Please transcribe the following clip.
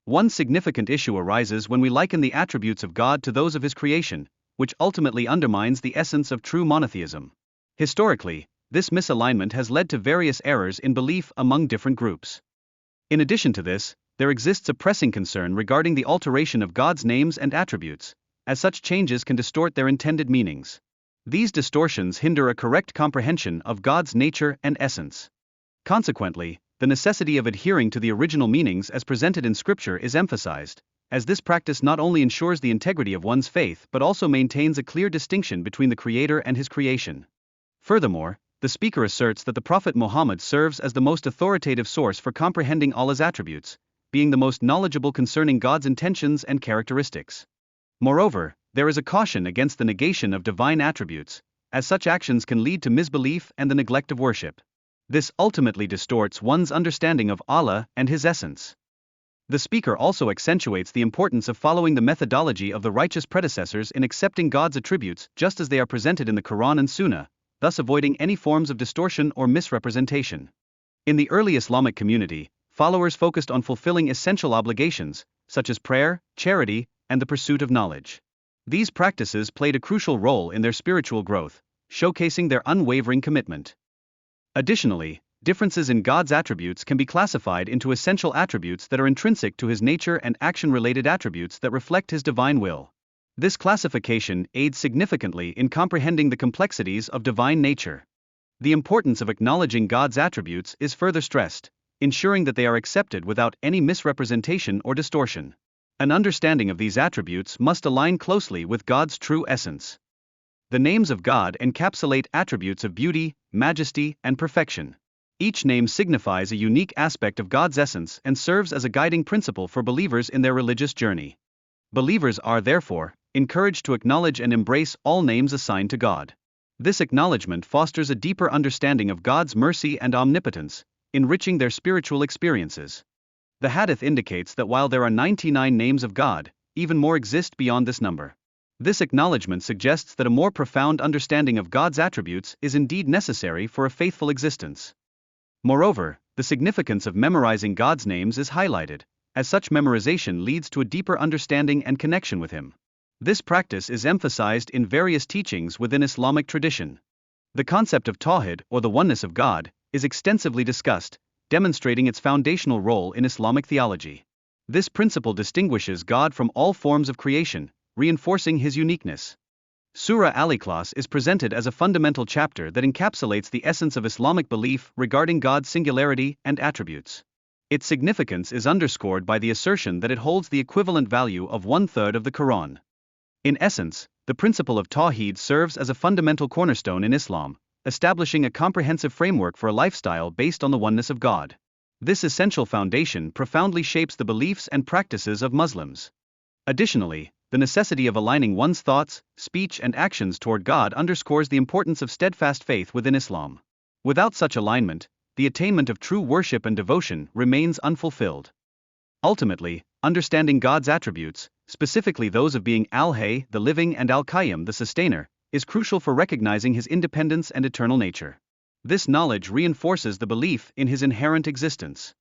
One significant issue arises when we liken the attributes of God to those of his creation, which ultimately undermines the essence of true monotheism. Historically, this misalignment has led to various errors in belief among different groups. In addition to this, there exists a pressing concern regarding the alteration of God's names and attributes, as such changes can distort their intended meanings. These distortions hinder a correct comprehension of God's nature and essence. Consequently, the necessity of adhering to the original meanings as presented in Scripture is emphasized, as this practice not only ensures the integrity of one's faith but also maintains a clear distinction between the Creator and his creation. Furthermore, the speaker asserts that the Prophet Muhammad serves as the most authoritative source for comprehending Allah's attributes, being the most knowledgeable concerning God's intentions and characteristics. Moreover, there is a caution against the negation of divine attributes, as such actions can lead to misbelief and the neglect of worship. This ultimately distorts one's understanding of Allah and his essence. The speaker also accentuates the importance of following the methodology of the righteous predecessors in accepting God's attributes just as they are presented in the Quran and Sunnah, thus avoiding any forms of distortion or misrepresentation. In the early Islamic community, followers focused on fulfilling essential obligations, such as prayer, charity, and the pursuit of knowledge. These practices played a crucial role in their spiritual growth, showcasing their unwavering commitment. Additionally, differences in God's attributes can be classified into essential attributes that are intrinsic to his nature and action-related attributes that reflect his divine will. This classification aids significantly in comprehending the complexities of divine nature. The importance of acknowledging God's attributes is further stressed, ensuring that they are accepted without any misrepresentation or distortion. An understanding of these attributes must align closely with God's true essence. The names of God encapsulate attributes of beauty, majesty, and perfection. Each name signifies a unique aspect of God's essence and serves as a guiding principle for believers in their religious journey. Believers are, therefore, encouraged to acknowledge and embrace all names assigned to God. This acknowledgement fosters a deeper understanding of God's mercy and omnipotence, enriching their spiritual experiences. The hadith indicates that while there are 99 names of God, even more exist beyond this number. This acknowledgement suggests that a more profound understanding of God's attributes is indeed necessary for a faithful existence. Moreover, the significance of memorizing God's names is highlighted, as such memorization leads to a deeper understanding and connection with him. This practice is emphasized in various teachings within Islamic tradition. The concept of Tawhid, or the oneness of God, is extensively discussed, demonstrating its foundational role in Islamic theology. This principle distinguishes God from all forms of creation, reinforcing his uniqueness. Surah Al-Ikhlas is presented as a fundamental chapter that encapsulates the essence of Islamic belief regarding God's singularity and attributes. Its significance is underscored by the assertion that it holds the equivalent value of 1/3 of the Quran. In essence, the principle of Tawhid serves as a fundamental cornerstone in Islam, establishing a comprehensive framework for a lifestyle based on the oneness of God. This essential foundation profoundly shapes the beliefs and practices of Muslims. Additionally, the necessity of aligning one's thoughts, speech, and actions toward God underscores the importance of steadfast faith within Islam. Without such alignment, the attainment of true worship and devotion remains unfulfilled. Ultimately, understanding God's attributes, specifically those of being Al-Hayy, the living, and Al-Qayyum, the sustainer, is crucial for recognizing his independence and eternal nature. This knowledge reinforces the belief in his inherent existence.